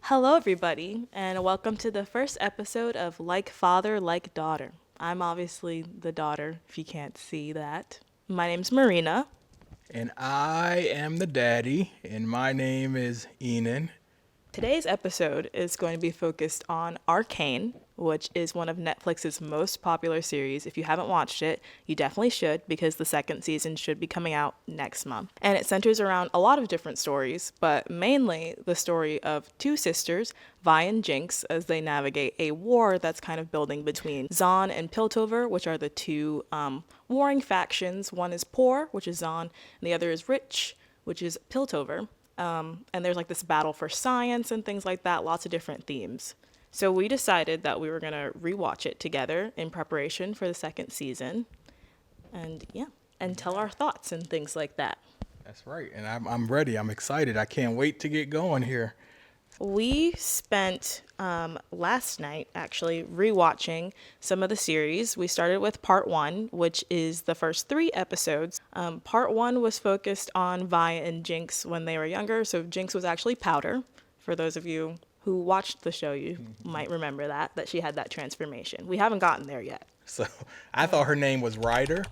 Hello, everybody, and welcome to the first episode of Like Father, Like Daughter. I'm obviously the daughter, if you can't see that. My name's Marina. And I am the daddy, and my name is Enin. Today's episode is going to be focused on Arcane, which is one of Netflix's most popular series. If you haven't watched it, you definitely should because the second season should be coming out next month. And it centers around a lot of different stories, but mainly the story of two sisters, Vi and Jinx, as they navigate a war that's kind of building between Zon and Piltover, which are the two warring factions. One is poor, which is Zon, and the other is rich, which is Piltover. And there's like this battle for science and things like that, lots of different themes. So we decided that we were going to rewatch it together in preparation for the second season. And yeah, and tell our thoughts and things like that. That's right, and I'm ready. I'm excited. I can't wait to get going here. We spent last night actually rewatching some of the series. We started with part one, which is the first three episodes. Part one was focused on Vi and Jinx when they were younger. So Jinx was actually Powder. For those of you who watched the show, you might remember that she had that transformation. We haven't gotten there yet. So I thought her name was Ryder,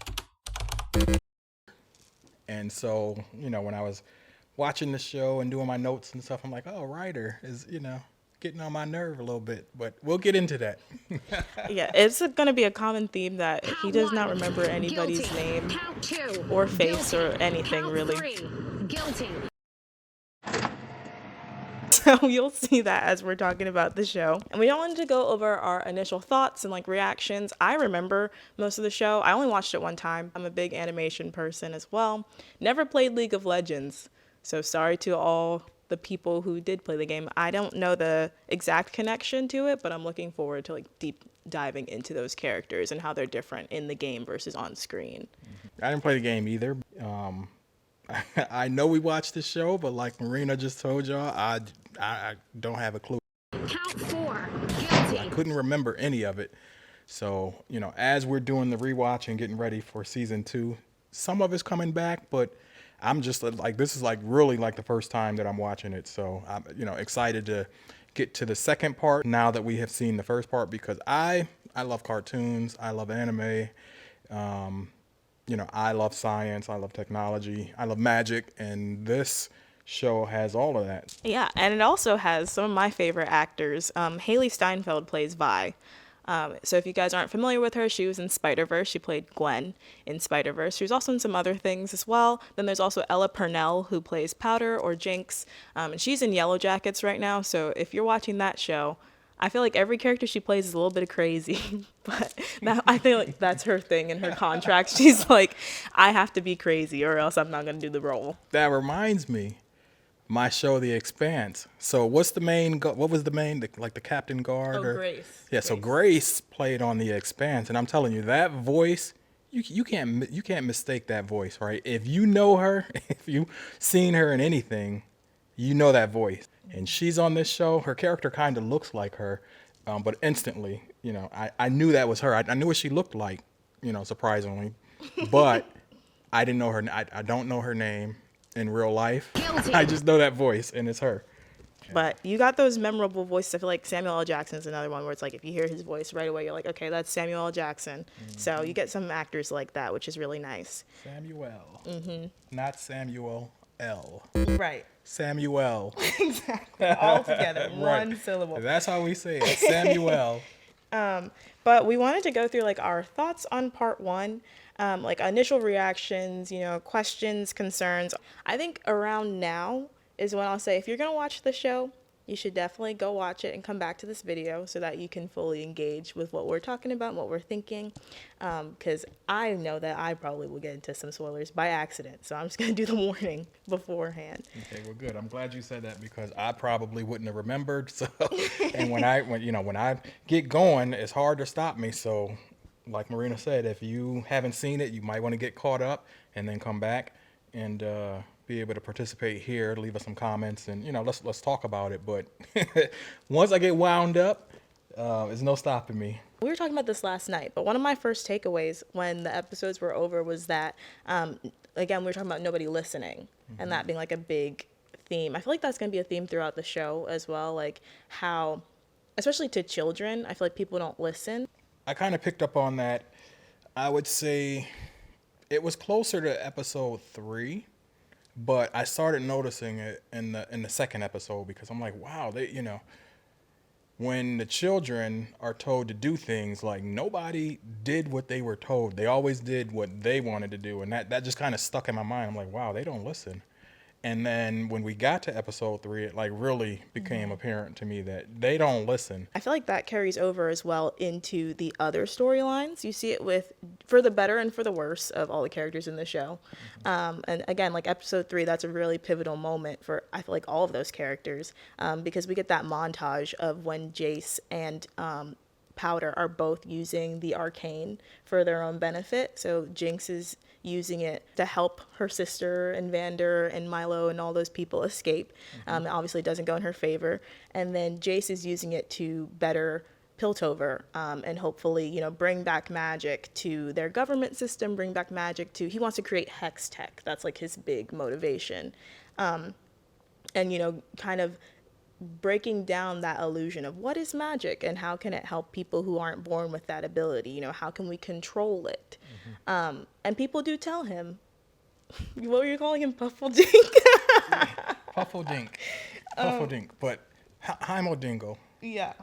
and so when I was watching the show and doing my notes and stuff, I'm like, oh, Ryder is getting on my nerve a little bit, but we'll get into that. Yeah, it's going to be a common theme that he does not remember anybody's name or face or anything really. Guilty. So you'll see that as we're talking about the show. And we wanted to go over our initial thoughts and like reactions. I remember most of the show. I only watched it one time. I'm a big animation person as well. Never played League of Legends. So sorry to all the people who did play the game. I don't know the exact connection to it, but I'm looking forward to like deep diving into those characters and how they're different in the game versus on screen. I didn't play the game either. I know we watched the show, but like Marina just told y'all, I don't have a clue. Count 4. Guilty. I couldn't remember any of it. So, as we're doing the rewatch and getting ready for season 2, some of it's coming back, but I'm just like, this is like really like the first time that I'm watching it. So I'm, excited to get to the second part now that we have seen the first part because I love cartoons. I love anime. I love science. I love technology. I love magic. And this show has all of that. Yeah, and it also has some of my favorite actors. Haley Steinfeld plays Vi. So if you guys aren't familiar with her, she was in Spider-Verse. She played Gwen in Spider-Verse. She was also in some other things as well. Then there's also Ella Purnell, who plays Powder or Jinx. And she's in Yellow Jackets right now. So if you're watching that show, I feel like every character she plays is a little bit crazy. But I feel like that's her thing in her contract. She's like, I have to be crazy or else I'm not going to do the role. That reminds me. My show, The Expanse. So what was the main, the captain guard? Grace. Yeah, so Grace played on The Expanse. And I'm telling you, that voice, you can't mistake that voice, right? If you know her, if you've seen her in anything, you know that voice. And she's on this show. Her character kind of looks like her, but instantly, I knew that was her. I knew what she looked like, surprisingly. But I didn't know her. I don't know her name in real life. I just know that voice, and it's her. But you got those memorable voices. I feel like Samuel L. Jackson's another one where it's like if you hear his voice right away, you're like, okay, that's Samuel L. Jackson. Mm-hmm. So you get some actors like that, which is really nice. Samuel. Mm-hmm. Not Samuel L. Right. Samuel. Exactly. All together. Right. One syllable. That's how we say it. Samuel. But we wanted to go through like our thoughts on part one. Like initial reactions, questions, concerns. I think around now is when I'll say, if you're going to watch the show, you should definitely go watch it and come back to this video so that you can fully engage with what we're talking about, what we're thinking. Because I know that I probably will get into some spoilers by accident. So I'm just going to do the warning beforehand. Okay, well, good. I'm glad you said that because I probably wouldn't have remembered. So, and when I get going, it's hard to stop me. So, like Marina said, if you haven't seen it, you might want to get caught up and then come back and be able to participate here, leave us some comments, and let's talk about it. But once I get wound up, there's no stopping me. We were talking about this last night, but one of my first takeaways when the episodes were over was that, again, we were talking about nobody listening, and that being like a big theme. I feel like that's going to be a theme throughout the show as well, like how, especially to children, I feel like people don't listen. I kind of picked up on that. I would say it was closer to episode 3, but I started noticing it in the second episode because I'm like, wow, when the children are told to do things, like nobody did what they were told. They always did what they wanted to do, and that just kind of stuck in my mind. I'm like, wow, they don't listen. And then when we got to episode 3, it like really became apparent to me that they don't listen. I feel like that carries over as well into the other storylines. You see it with, for the better and for the worse of all the characters in the show. And again, like episode 3, that's a really pivotal moment for, I feel like, all of those characters, because we get that montage of when Jace and Powder are both using the Arcane for their own benefit. So Jinx is using it to help her sister and Vander and Milo and all those people escape. It obviously doesn't go in her favor. And then Jace is using it to better Piltover, and hopefully, bring back magic to their government system, bring back magic to, he wants to create hex tech. That's like his big motivation. And, kind of breaking down that illusion of what is magic and how can it help people who aren't born with that ability. How can we control it? And people do tell him, what were you calling him, Puffledink? Puffledink. Puffledink, but Heimodingo. Yeah.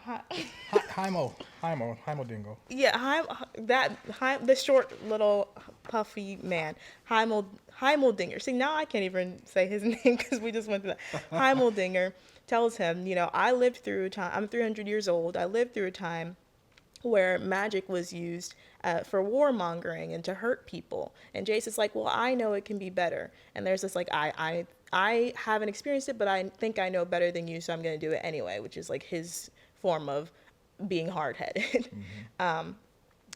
Heimodingo. Yeah, the short little puffy man, Heimeldinger. See, now I can't even say his name because we just went through that. Heimeldinger tells him, I lived through a time, I'm 300 years old, I lived through a time where magic was used for warmongering and to hurt people. And Jace is like, well, I know it can be better. And there's this like, I haven't experienced it, but I think I know better than you, so I'm going to do it anyway, which is like his form of being hard-headed.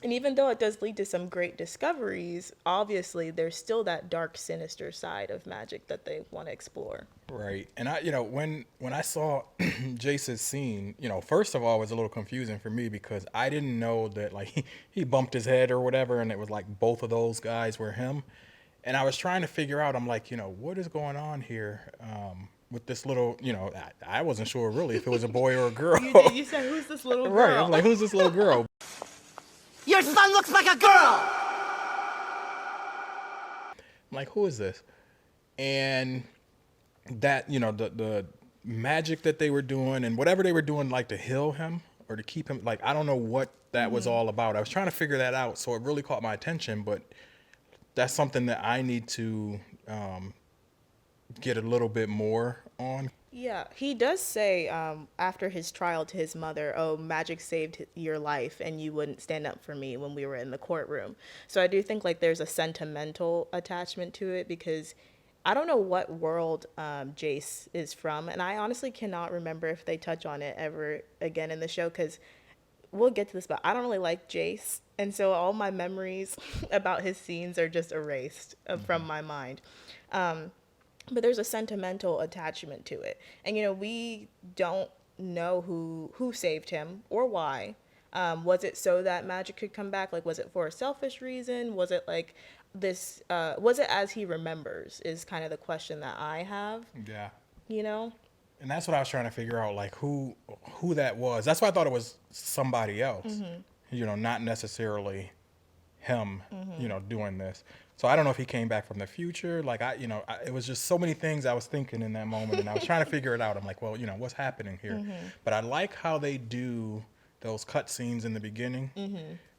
And even though it does lead to some great discoveries, obviously there's still that dark, sinister side of magic that they want to explore. Right. And when I saw Jace's scene, first of all, it was a little confusing for me because I didn't know that like he bumped his head or whatever, and it was like both of those guys were him. And I was trying to figure out, I'm like, what is going on here? With this little, I wasn't sure really if it was a boy or a girl. You said, who's this little girl? Right. I'm like, who's this little girl? Your son looks like a girl! I'm like, who is this? And that, the magic that they were doing and whatever they were doing, like to heal him or to keep him, like, I don't know what that was all about. I was trying to figure that out. So it really caught my attention, but that's something that I need to get a little bit more on. Yeah, he does say after his trial to his mother, oh, magic saved your life and you wouldn't stand up for me when we were in the courtroom. So I do think like there's a sentimental attachment to it because I don't know what world Jace is from. And I honestly cannot remember if they touch on it ever again in the show because we'll get to this, but I don't really like Jace. And so all my memories about his scenes are just erased from my mind. But there's a sentimental attachment to it. And, we don't know who saved him or why. Was it so that magic could come back? Like, was it for a selfish reason? Was it like this, was it as he remembers is kind of the question that I have. Yeah. And that's what I was trying to figure out, like who that was. That's why I thought it was somebody else, not necessarily him, doing this. So I don't know if he came back from the future. Like it was just so many things I was thinking in that moment, and I was trying to figure it out. I'm like, well, what's happening here? But I like how they do those cut scenes in the beginning,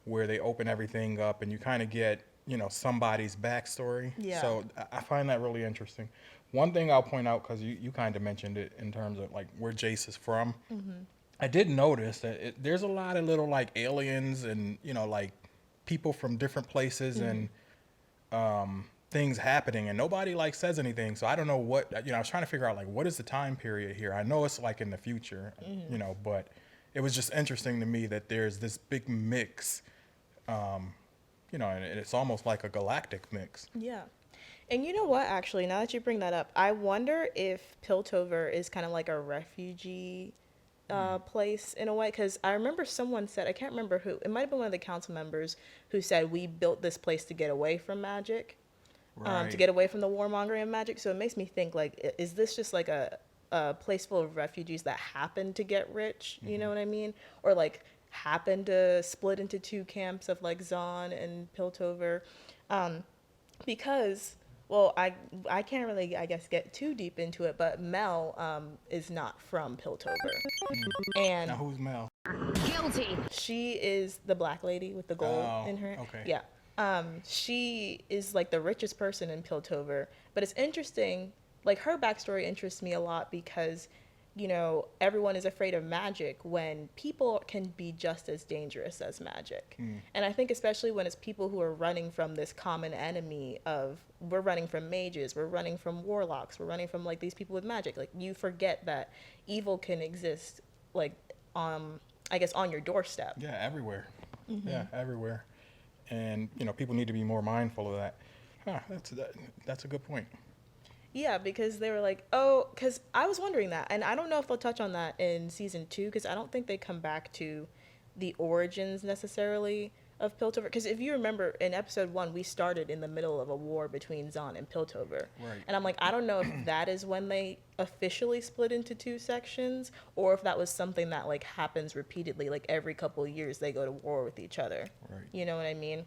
where they open everything up, and you kind of get, somebody's backstory. Yeah. So I find that really interesting. One thing I'll point out, because you kind of mentioned it in terms of like where Jace is from. I did notice that there's a lot of little like aliens and like people from different places and things happening, and nobody like says anything. So I don't know what I was trying to figure out, like, what is the time period here? I know it's like in the future, but it was just interesting to me that there's this big mix, and it's almost like a galactic mix. Yeah. And you know what, actually, now that you bring that up, I wonder if Piltover is kind of like a refugee place in a way, because I remember someone said, I can't remember who, it might have been one of the council members who said we built this place to get away from magic. to get away from the warmongering of magic. So it makes me think, like, is this just like a place full of refugees that happen to get rich? You know what I mean? Or like happen to split into two camps of like Zahn and Piltover, because. Well, I can't really, I guess, get too deep into it, but Mel is not from Piltover. And Now who's Mel? Guilty. she is the black lady with the gold in her. Okay. Yeah. She is like the richest person in Piltover. But it's interesting, like her backstory interests me a lot because, you know, everyone is afraid of magic when people can be just as dangerous as magic. And I think especially when it's people who are running from this common enemy of, we're running from mages, we're running from warlocks, we're running from like these people with magic. Like you forget that evil can exist, like, I guess on your doorstep. Yeah, everywhere. Yeah, everywhere. And, you know, people need to be more mindful of that. Huh, that's a good point. Yeah, because they were like, oh, because I was wondering that. And I don't know if they'll touch on that in season 2, because I don't think they come back to the origins necessarily of Piltover. Because if you remember, in episode 1, we started in the middle of a war between Zahn and Piltover. Right. And I'm like, I don't know if that is when they officially split into 2 sections, or if that was something that like happens repeatedly, like every couple of years they go to war with each other. Right. You know what I mean?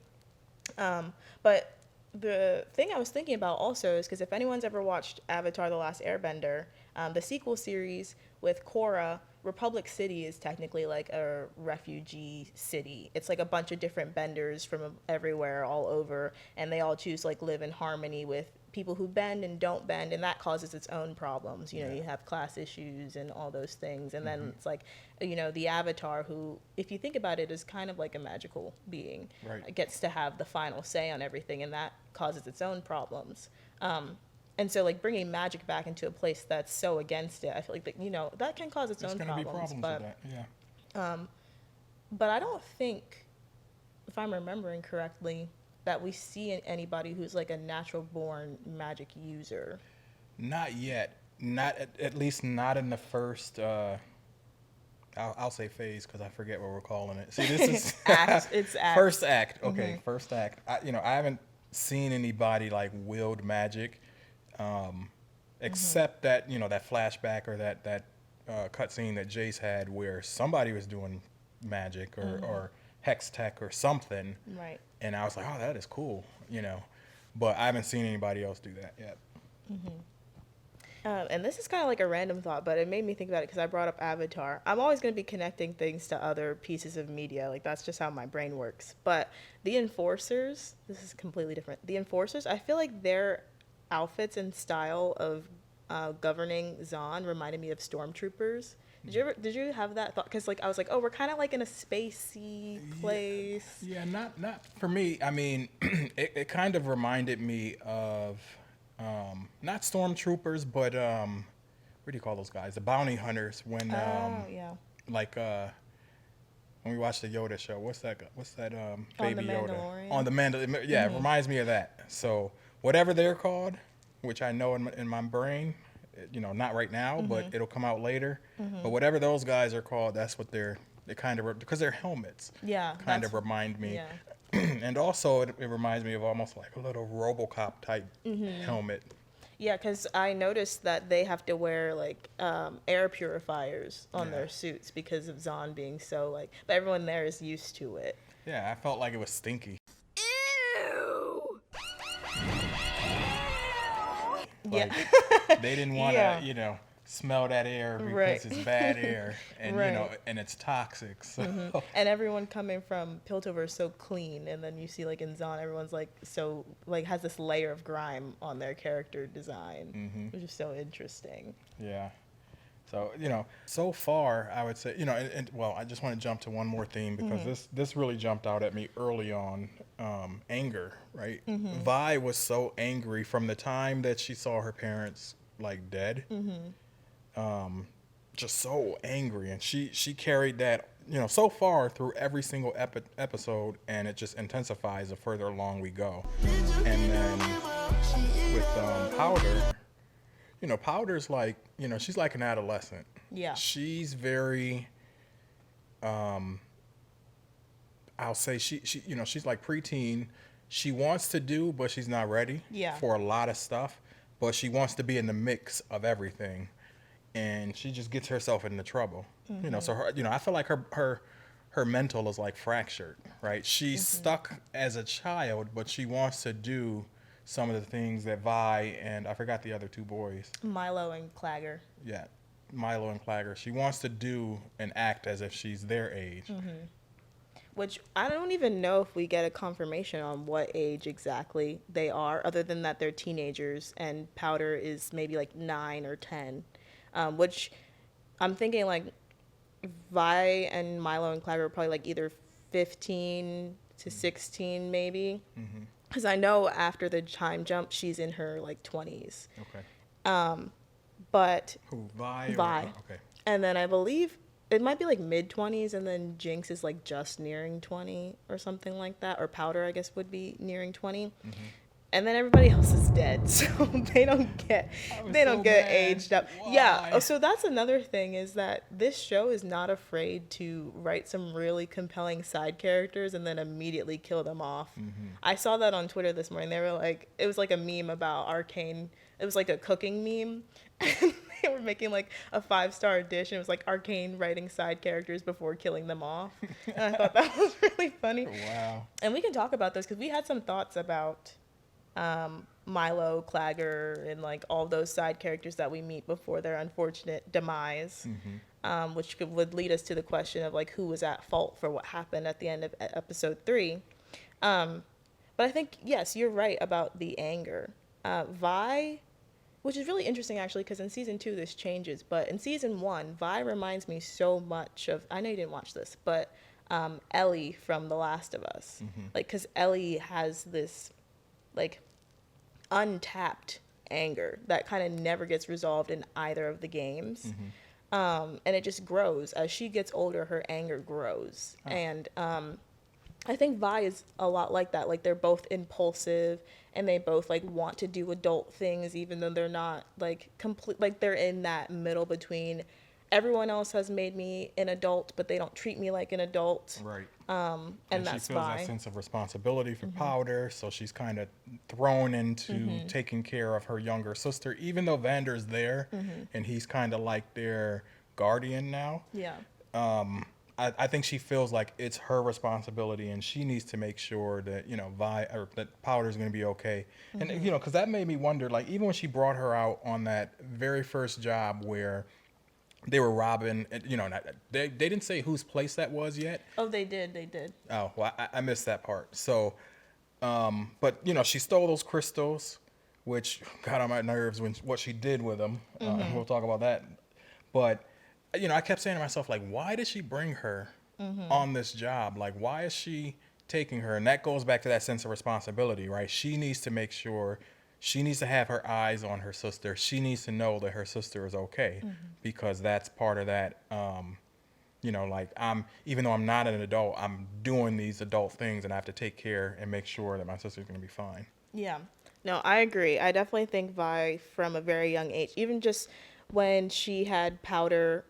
But the thing I was thinking about also is because if anyone's ever watched Avatar: The Last Airbender, the sequel series with Korra, Republic City is technically like a refugee city. It's like a bunch of different benders from everywhere, all over, and they all choose to like live in harmony with people who bend and don't bend, and that causes its own problems. You know, you have class issues and all those things, and then it's like, you know, the Avatar, who, if you think about it, is kind of like a magical being, gets to have the final say on everything, and that causes its own problems. And so, like, bringing magic back into a place that's so against it, I feel like that, you know, that can cause its own There's going problems. to be problems with that, yeah. But I don't think, if I'm remembering correctly, that we see anybody who's like a natural born magic user. Not yet. Not at least not in the first. I'll say phase because I forget what we're calling it. See, this is Act. It's act. First act. Okay, first act. I haven't seen anybody like wield magic, except that that flashback or that cutscene that Jace had where somebody was doing magic or hex tech or something. Right. And I was like, oh, that is cool, But I haven't seen anybody else do that yet. And this is kind of like a random thought, but it made me think about it because I brought up Avatar. I'm always going to be connecting things to other pieces of media. Like, that's just how my brain works. But the Enforcers, this is completely different. The Enforcers, I feel like their outfits and style of governing Zahn reminded me of Stormtroopers. Did you have that thought? Because like I was like, oh, we're kind of like in a spacey place. Yeah, not for me. I mean, it kind of reminded me of not stormtroopers, but what do you call those guys? The bounty hunters. When like when we watched the Yoda show. What's that baby Yoda on the Mandalorian? Yeah, it reminds me of that. So whatever they're called, which I know in my brain. Not right now, but it'll come out later. But whatever those guys are called, that's what they kind of, because they're helmets. Yeah. Kind of remind me. Yeah. And also it reminds me of almost like a little RoboCop type helmet. Yeah, because I noticed that they have to wear like air purifiers on their suits because of Zahn being so like, but everyone there is used to it. Yeah, I felt like it was stinky. Like, they didn't want to, smell that air because it's bad air and, and it's toxic. So. And everyone coming from Piltover is so clean. And then you see like in Zahn, everyone's like so like has this layer of grime on their character design, which is so interesting. Yeah. So, so far I would say, well, I just want to jump to one more theme because this really jumped out at me early on. Anger, right? Vi was so angry from the time that she saw her parents like dead. Just so angry, and she carried that so far through every single episode, and it just intensifies the further along we go. And then with Powder, Powder's like she's like an adolescent. Yeah, she's very I'll say she she's like preteen, she wants to do, but she's not ready Yeah. for a lot of stuff. But she wants to be in the mix of everything, and she just gets herself into trouble. You know, so her, I feel like her mental is like fractured, right? She's stuck as a child, but she wants to do some of the things that Vi and I forgot the other two boys. Milo and Clagger. Yeah, Milo and Clagger. She wants to do and act as if she's their age. Which I don't even know if we get a confirmation on what age exactly they are, other than that they're teenagers and Powder is maybe like 9 or 10. Which I'm thinking like Vi and Milo and Clagger are probably like either 15 to 16 maybe. Because I know after the time jump, she's in her like 20s. Okay. But Who, Vi? Vi. Okay. And then I believe it might be like mid 20s, and then Jinx is like just nearing 20 or something like that, or Powder I guess would be nearing 20. And then everybody else is dead, so they don't get so mad. aged up. Why? Yeah, so that's another thing, is that this show is not afraid to write some really compelling side characters and then immediately kill them off. I saw that on Twitter this morning. They were like, it was like a meme about Arcane. It was like a cooking meme. And they were making like a 5-star dish, and it was like Arcane writing side characters before killing them off. And I thought that was really funny. Wow. And we can talk about this because we had some thoughts about Milo, Clagger, and like all those side characters that we meet before their unfortunate demise, would lead us to the question of like who was at fault for what happened at the end of episode 3. But I think, yes, you're right about the anger. Vi, which is really interesting actually, because in season 2 this changes, but in season 1 Vi reminds me so much of, I know you didn't watch this, but Ellie from The Last of Us. Like, because Ellie has this like untapped anger that kind of never gets resolved in either of the games. And it just grows as she gets older. Her anger grows. And I think Vi is a lot like that. Like, they're both impulsive and they both like want to do adult things, even though they're not like complete, like they're in that middle between everyone else has made me an adult, but they don't treat me like an adult. Right. And that's she feels Vi. that sense of responsibility for Powder, so she's kind of thrown into taking care of her younger sister, even though Vander's there and he's kind of like their guardian now. Yeah. I think she feels like it's her responsibility, and she needs to make sure that that Powder's going to be okay. And because that made me wonder, like even when she brought her out on that very first job where they were robbing, they didn't say whose place that was yet. Oh, they did. Oh, well, I missed that part. So, but she stole those crystals, which got on my nerves when what she did with them. We'll talk about that. But I kept saying to myself, like, why did she bring her on this job? Like, why is she taking her? And that goes back to that sense of responsibility, right? She needs to make sure, she needs to have her eyes on her sister. She needs to know that her sister is okay, because that's part of that. Like, even though I'm not an adult, I'm doing these adult things, and I have to take care and make sure that my sister's going to be fine. Yeah. No, I agree. I definitely think Vi from a very young age, even just when she had Powder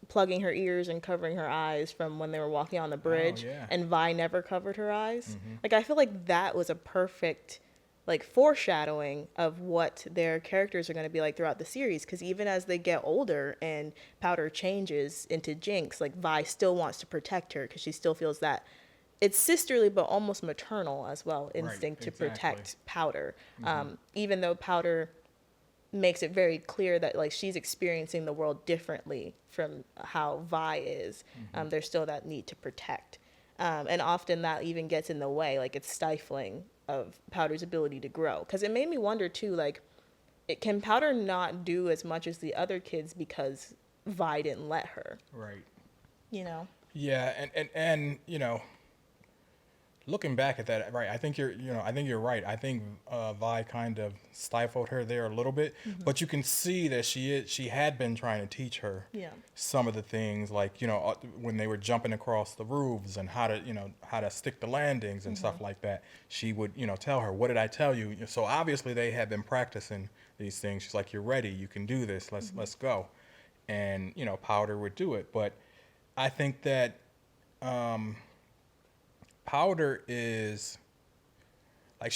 plugging her ears and covering her eyes from when they were walking on the bridge, and Vi never covered her eyes. Like, I feel like that was a perfect like foreshadowing of what their characters are going to be like throughout the series, because even as they get older and Powder changes into Jinx, like Vi still wants to protect her because she still feels that it's sisterly but almost maternal as well instinct to protect Powder. Even though Powder makes it very clear that like she's experiencing the world differently from how Vi is, there's still that need to protect, and often that even gets in the way, like it's stifling of Powder's ability to grow. Because it made me wonder too, like, can Powder not do as much as the other kids because Vi didn't let her? Right. Yeah, and looking back at that, right, I think you're right. I think Vi kind of stifled her there a little bit, but you can see that she had been trying to teach her some of the things, like when they were jumping across the roofs and how to stick the landings and stuff like that. She would tell her, "What did I tell you?" So obviously they had been practicing these things. She's like, "You're ready. You can do this. Let's go," and Powder would do it. But I think that Powder is Like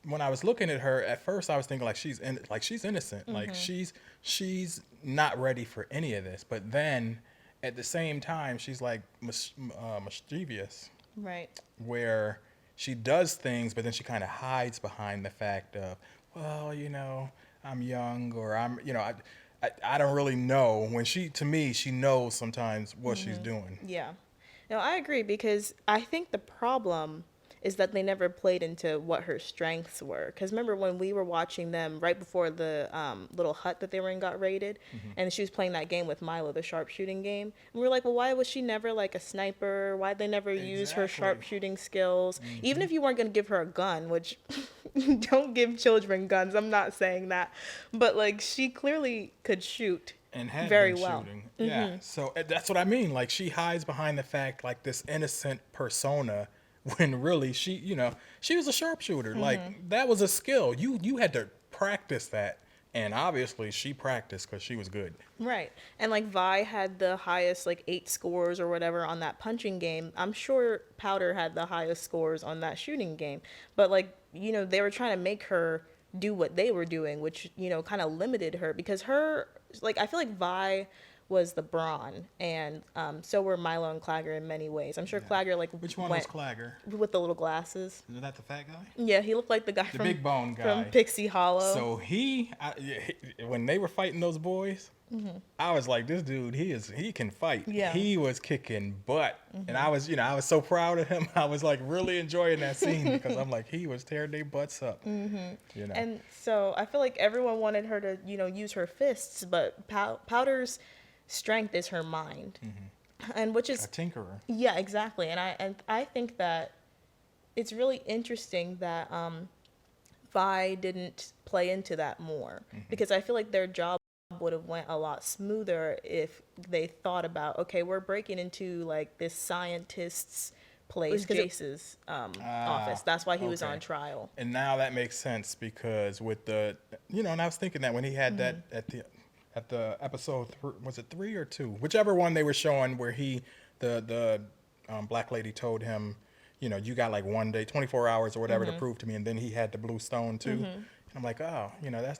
when I was looking at her at first, I was thinking like she's innocent, like she's not ready for any of this. But then at the same time, she's like mischievous, Right. where she does things, but then she kind of hides behind the fact of, well, I'm young, or I don't really know. When to me, she knows sometimes what she's doing. Yeah. No, I agree, because I think the problem is that they never played into what her strengths were. Because remember when we were watching them right before the little hut that they were in got raided, and she was playing that game with Milo, the sharpshooting game. And we were like, well, why was she never like a sniper? Why'd they never use her Exactly. sharpshooting skills? Even if you weren't going to give her a gun, which don't give children guns, I'm not saying that. But like, she clearly could shoot. And had very been well. shooting. Yeah. So that's what I mean. Like, she hides behind the fact, like, this innocent persona, when really she was a sharpshooter. Like, that was a skill. You had to practice that. And obviously she practiced because she was good. Right. And like Vi had the highest like 8 scores or whatever on that punching game. I'm sure Powder had the highest scores on that shooting game. But like, they were trying to make her do what they were doing, which, kind of limited her, because I feel like Vi was the brawn, and so were Milo and Clagger in many ways. I'm sure Clagger Which one was Clagger? with the little glasses. Is that the fat guy? Yeah, he looked like the guy The from big bone guy. from Pixie Hollow. So when they were fighting those boys, I was like, this dude, he can fight. Yeah. He was kicking butt. And I was so proud of him. I was like really enjoying that scene because I'm like, he was tearing their butts up. And so I feel like everyone wanted her to, use her fists, but Powder's strength is her mind. And which is A tinkerer. Yeah, exactly. And I think that it's really interesting that Vi didn't play into that more, because I feel like their job would have went a lot smoother if they thought about, okay, we're breaking into like this scientist's place, Jace's office. That's why he was okay. on trial. And now that makes sense because with the, and I was thinking that when he had that at the episode, was it 3 or 2? Whichever one they were showing where the black lady told him, you got like 1 day, 24 hours or whatever to prove to me. And then he had the blue stone too. And I'm like, oh,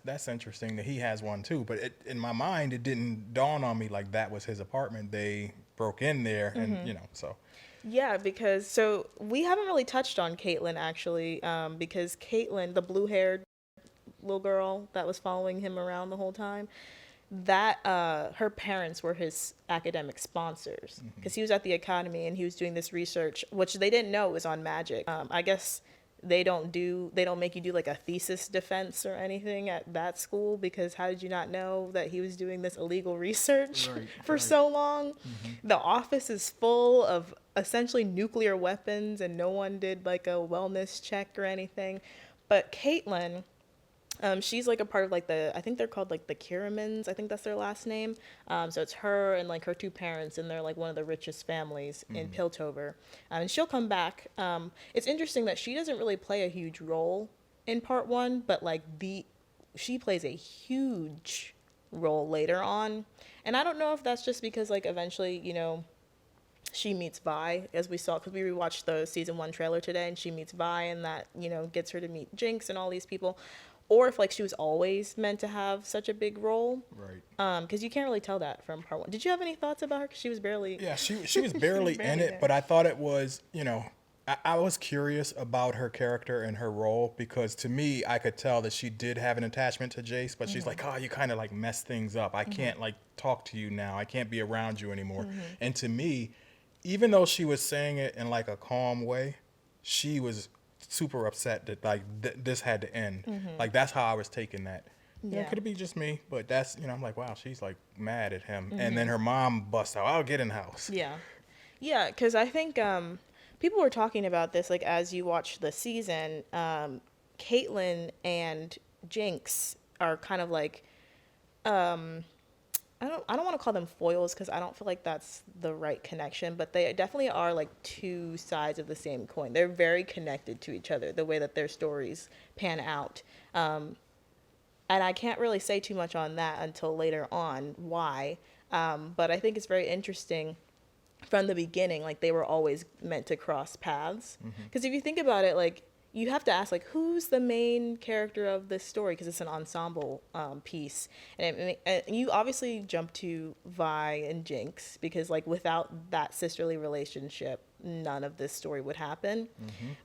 that's interesting that he has one too. But in my mind, it didn't dawn on me like that was his apartment. They broke in there and, so. Yeah, because we haven't really touched on Caitlin actually, because Caitlin, the blue-haired little girl that was following him around the whole time, that her parents were his academic sponsors, because he was at the academy and he was doing this research, which they didn't know was on magic. I guess they don't make you do like a thesis defense or anything at that school, because how did you not know that he was doing this illegal research for so long? The office is full of essentially nuclear weapons and no one did like a wellness check or anything. But Caitlin, she's like a part of like I think they're called like the Kiramans. I think that's their last name. So it's her and like her 2 parents, and they're like one of the richest families in Piltover. And she'll come back. It's interesting that she doesn't really play a huge role in part 1, but like she plays a huge role later on. And I don't know if that's just because like eventually, she meets Vi, as we saw, because we rewatched the season 1 trailer today, and she meets Vi, and that, gets her to meet Jinx and all these people. Or if like she was always meant to have such a big role, Right? Because you can't really tell that from part 1. Did you have any thoughts about her? Because she was barely. Yeah, she was barely in it, but I thought it was, I was curious about her character and her role, because to me, I could tell that she did have an attachment to Jace, but she's like, oh, you kind of like messed things up. I can't like talk to you now. I can't be around you anymore. And to me, even though she was saying it in like a calm way, she was super upset that like this had to end. Like that's how I was taking that. Could it be just me? But that's, I'm like, wow, she's like mad at him. And then her mom busts out, I'll get in the house. Yeah, because I think people were talking about this like as you watch the season. Caitlin and Jinx are kind of like I don't want to call them foils, because I don't feel like that's the right connection, but they definitely are like 2 sides of the same coin. They're very connected to each other, the way that their stories pan out. And I can't really say too much on that until later on why. But I think it's very interesting from the beginning, like they were always meant to cross paths. Because if you think about it, like you have to ask, like, who's the main character of this story, because it's an ensemble piece, and you obviously jump to Vi and Jinx, because like without that sisterly relationship, none of this story would happen.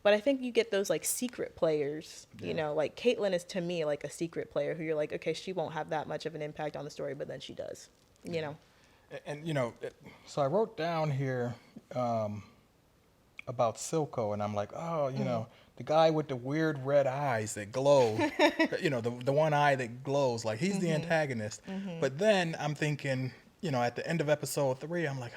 But I think you get those like secret players, you know, like Caitlyn is to me like a secret player who you're like, okay, she won't have that much of an impact on the story, but then she does, you know. And you know, so I wrote down here about Silco, and I'm like, oh, you know, the guy with the weird red eyes that glow, you know, the one eye that glows, like he's the antagonist. But then I'm thinking, you know, at the end of episode 3, I'm like,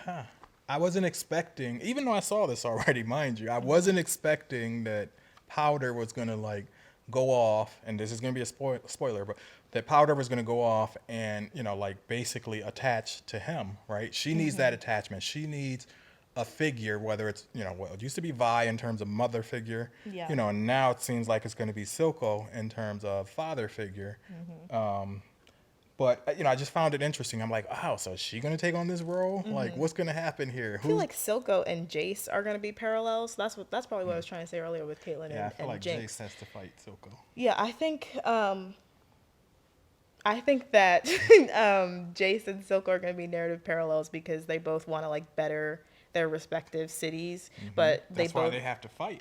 I wasn't expecting, even though I saw this already, mind you, I wasn't expecting that Powder was gonna like go off, and this is gonna be a spoiler, but that Powder was gonna go off and, you know, like basically attach to him, right? She needs that attachment. She needs a figure, whether it's, you know, well, it used to be Vi in terms of mother figure, you know, and now it seems like it's going to be Silco in terms of father figure. But, you know, I just found it interesting. I'm like, oh, so is she going to take on this role? Like, what's going to happen here? I feel like Silco and Jace are going to be parallels. That's probably what I was trying to say earlier with Caitlyn I feel and like Jinx. Jace has to fight Silco. Yeah, I think that Jace and Silco are going to be narrative parallels because they both want to like better their respective cities, but That's why they have to fight.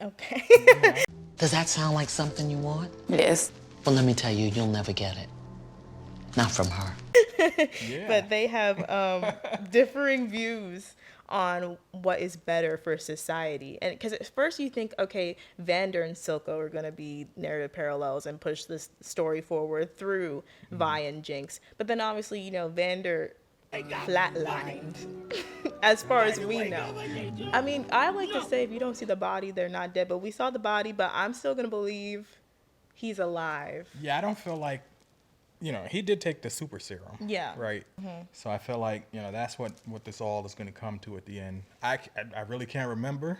Okay. Does that sound like something you want? Yes. Well, let me tell you, you'll never get it. Not from her. But they have differing views on what is better for society. And because at first you think, okay, Vander and Silco are going to be narrative parallels and push this story forward through Vi and Jinx. But then obviously, you know, Vander flatlined as far as we know. I mean, I like to say if you don't see the body, they're not dead. But we saw the body, but I'm still going to believe he's alive. Yeah, I don't feel like, you know, he did take the super serum. Yeah. Right. So I feel like, you know, that's what this all is going to come to at the end. I really can't remember.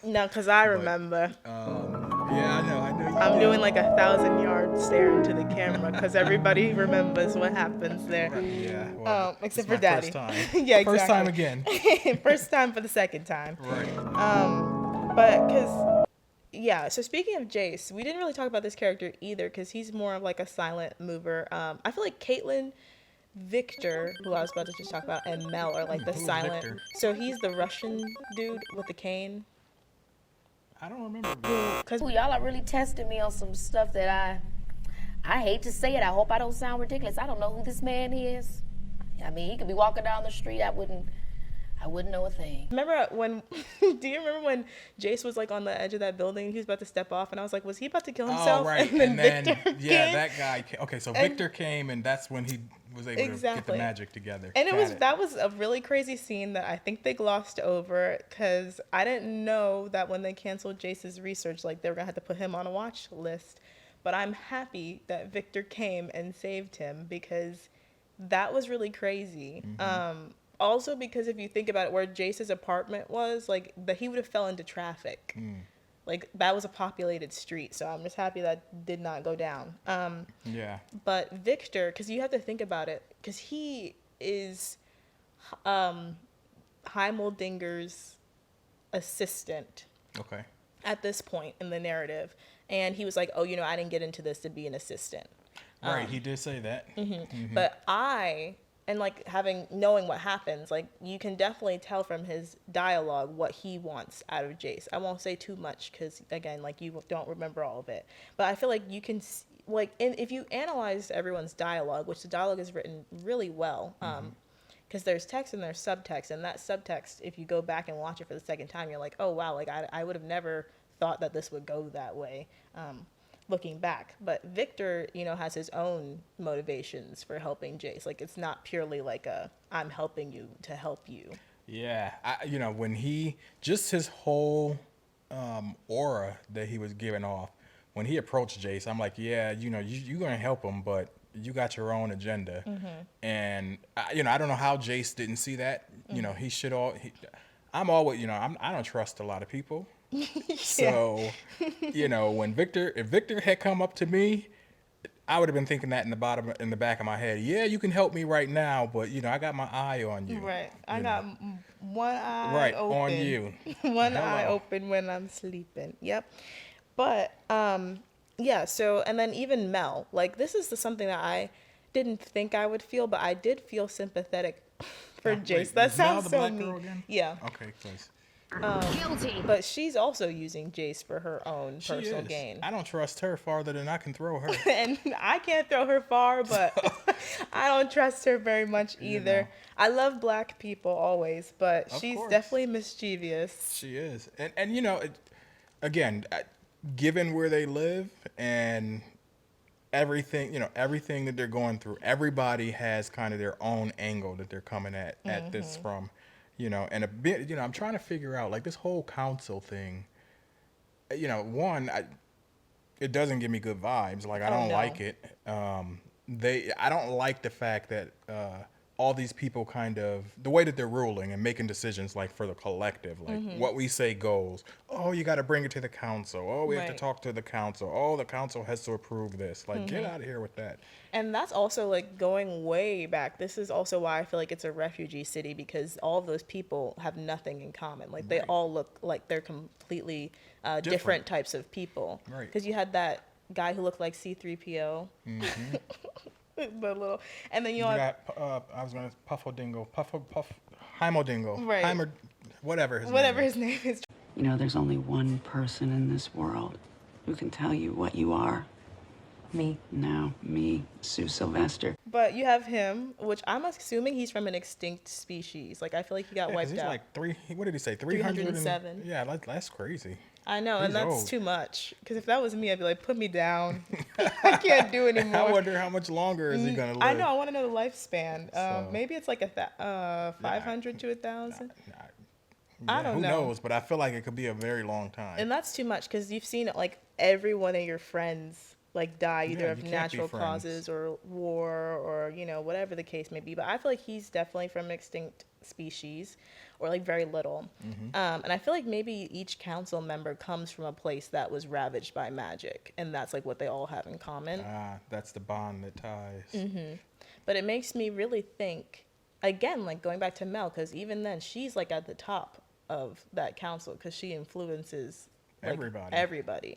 No, because I remember. Yeah, I know. I'm doing like 1,000-yard stare into the camera because everybody remembers what happens there. Right, yeah. Well, Except it's for my Daddy. First time. Yeah, exactly. First time again. First time for the second time. Right. But because, yeah, so speaking of Jace, we didn't really talk about this character either because he's more of like a silent mover. I feel like Caitlyn, Victor, who I was about to just talk about, and Mel are like the Who's silent. Victor? So he's the Russian dude with the cane. I don't remember. Because Ooh, y'all are really testing me on some stuff that I hate to say it. I hope I don't sound ridiculous. I don't know who this man is. I mean, he could be walking down the street. I wouldn't know a thing. remember when, do you remember when Jace was like on the edge of that building? He was about to step off and I was like, was he about to kill himself? Oh, right. And then Victor yeah, came. that guy. Okay, so Victor came, and that's when he was able to get the Exactly. magic together. And Got that was a really crazy scene that I think they glossed over because I didn't know that when they canceled Jace's research, like they were gonna have to put him on a watch list. But I'm happy that Victor came and saved him because that was really crazy. Also because if you think about it, where Jace's apartment was, like he would have fell into traffic. Like that was a populated street, so I'm just happy that did not go down. Yeah. But Victor, because you have to think about it, because he is Heimldinger's assistant Okay. at this point in the narrative. And he was like, oh, you know, I didn't get into this to be an assistant. Right, he did say that. But and like knowing what happens, like you can definitely tell from his dialogue what he wants out of Jace. I won't say too much because again, like you don't remember all of it. But I feel like you can if you analyze everyone's dialogue, which the dialogue is written really well, because there's text and there's subtext, and that subtext, if you go back and watch it for the second time, you're like, oh wow, like I would have never thought that this would go that way. Looking back, but Victor, you know, has his own motivations for helping Jace. Like it's not purely like I'm helping you to help you. Yeah, you know, when just his whole aura that he was giving off when he approached Jace, I'm like, yeah, you know, you're gonna help him, but you got your own agenda. And you know, I don't know how Jace didn't see that. You know, he should I'm always, you know, I don't trust a lot of people. So, you know, if Victor had come up to me, I would have been thinking that in the back of my head. Yeah, you can help me right now, but you know, I got my eye on you. Right. I got one eye right open. on you. One Hello. eye open when I'm sleeping. Yep. But yeah, so and then even Mel, like this is something that I didn't think I would feel, but I did feel sympathetic for Now, Jace. wait, That is Mel sounds the so black mean. girl again? Yeah. Okay, please. Guilty. But she's also using Jace for her own She personal is. gain. I don't trust her farther than I can throw her. And I can't throw her far, but I don't trust her very much either. know. I love black people always, but Of she's course. definitely mischievous. She is, and you know, again, given where they live and everything, you know, everything that they're going through, everybody has kind of their own angle that they're coming at this from, you know, and a bit, you know, I'm trying to figure out like this whole council thing. You know, it doesn't give me good vibes. Like I don't no. like it. I don't like the fact that all these people kind of the way that they're ruling and making decisions like for the collective, like what we say goes. Oh, you got to bring it to the council. Oh, we have to Right. talk to the council. Oh, the council has to approve this. Like, get out of here with that. And that's also like going way back. This is also why I feel like it's a refugee city, because all of those people have nothing in common. Like they Right. all look like they're completely different types of people. Right. Because you had that guy who looked like C-3PO. The little, and then you You have got I was gonna Puffodingo, Heimodingo, Right. whatever his whatever name his name is. You know, there's only one person in this world who can tell you what you are. Me. No, me, Sue Sylvester. But you have him, which I'm assuming he's from an extinct species. Like I feel like he got Yeah, 'cause wiped he's out. like what did he say? 307. 307. Yeah, that's crazy. I know, he's and that's old. too much. Because if that was me, I'd be like, put me down. I can't do anymore. I wonder how much longer is he gonna live. I know. I want to know the lifespan. So- Maybe it's like 500 to 1,000. Yeah, I don't who know. knows? But I feel like it could be a very long time. And that's too much because you've seen it like every one of your friends like die either Yeah, of you can't be natural friends. causes or war or whatever the case may be. But I feel like he's definitely from an extinct species or like very little. Mm-hmm. And I feel like maybe each council member comes from a place that was ravaged by magic, and that's like what they all have in common. That's the bond that ties. But it makes me really think, again, like going back to Mel, because even then she's like at the top of that council because she influences like, everybody.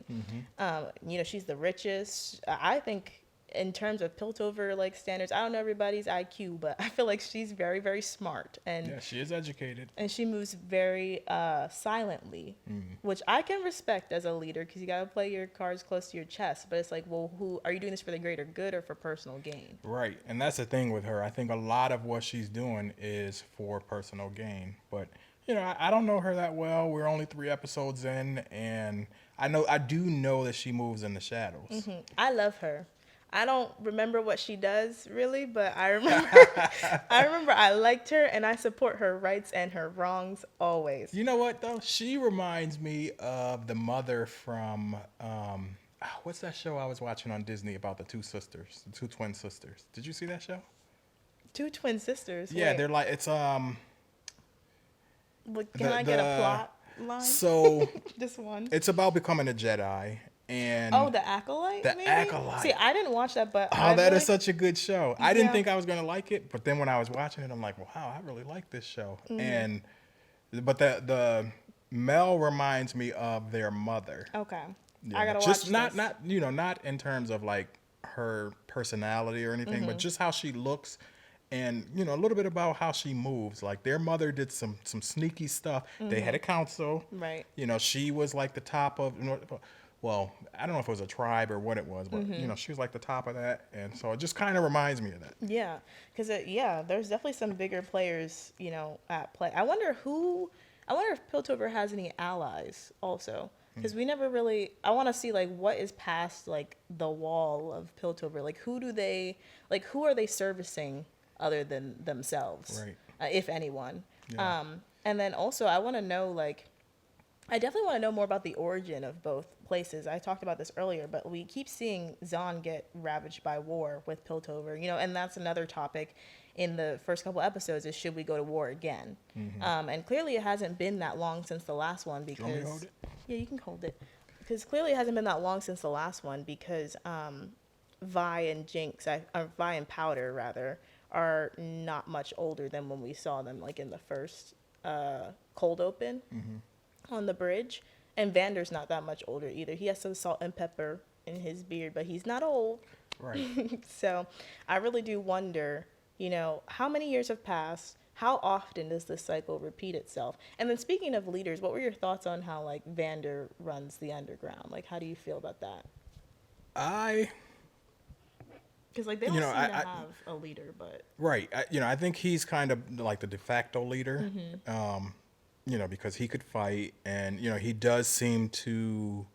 She's the richest. I think in terms of Piltover like standards, I don't know everybody's IQ, but I feel like she's very, very smart and Yeah, she is educated. and she moves very silently, which I can respect as a leader because you got to play your cards close to your chest. But it's like, well, who are you doing this for the greater good or for personal gain? Right, and that's the thing with her. I think a lot of what she's doing is for personal gain. But you know, I don't know her that well. We're only 3 episodes in, and I do know that she moves in the shadows. I love her. I don't remember what she does really, but I remember I liked her and I support her rights and her wrongs always. You know what though? She reminds me of the mother from what's that show I was watching on Disney about the two twin sisters? Did you see that show? Two twin sisters. Yeah, Wait, they're like it's Can I get a plot line? So Just one. it's about becoming a Jedi. And Oh, the Acolyte? The maybe? Acolyte. See, I didn't watch that, but oh, that is such a good show. I didn't Yeah. think I was gonna like it, but then when I was watching it, I'm like, wow, I really like this show. But the Mel reminds me of their mother. Okay. Yeah, I gotta just watch not this. not in terms of like her personality or anything, but just how she looks. And a little bit about how she moves. Like their mother did some sneaky stuff. They had a council. Right. She was like the top of. Well, I don't know if it was a tribe or what it was, but she was like the top of that, and so it just kind of reminds me of that. Yeah, because there's definitely some bigger players, at play. I wonder if Piltover has any allies also, because we never really. I want to see like what is past like the wall of Piltover. Like who are they servicing other than themselves, Right. If anyone. Yeah. And then also I want to know I definitely want to know more about the origin of both places. I talked about this earlier, but we keep seeing Zahn get ravaged by war with Piltover, and that's another topic in the first couple episodes is should we go to war again? And clearly it hasn't been that long since the last one because... want me to hold it? Yeah, you can hold it. Because clearly it hasn't been that long since the last one because Vi and Vi and Powder, rather, are not much older than when we saw them like in the first cold open on the bridge. And Vander's not that much older either. He has some salt and pepper in his beard, but he's not old. Right. So I really do wonder, how many years have passed? How often does this cycle repeat itself? And then speaking of leaders, what were your thoughts on how like Vander runs the underground? Like, how do you feel about that? Because like they don't seem to have a leader, but Right. I think he's kind of like the de facto leader. Because he could fight, and he does seem to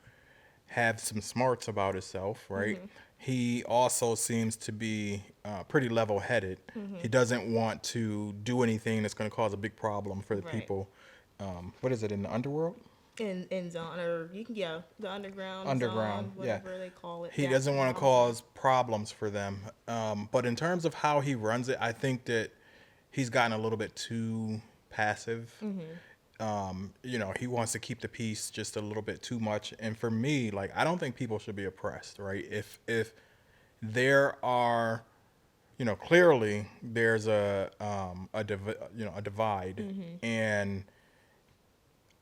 have some smarts about himself, right? He also seems to be pretty level-headed. He doesn't want to do anything that's going to cause a big problem for the Right. people. What is it, in the underworld? in zone, or you can the underground Underground, zone, whatever they call it. He doesn't want to cause problems for them. But in terms of how he runs it, I think that he's gotten a little bit too passive. He wants to keep the peace just a little bit too much. And for me, like, I don't think people should be oppressed, right? If there are, clearly there's a divide, and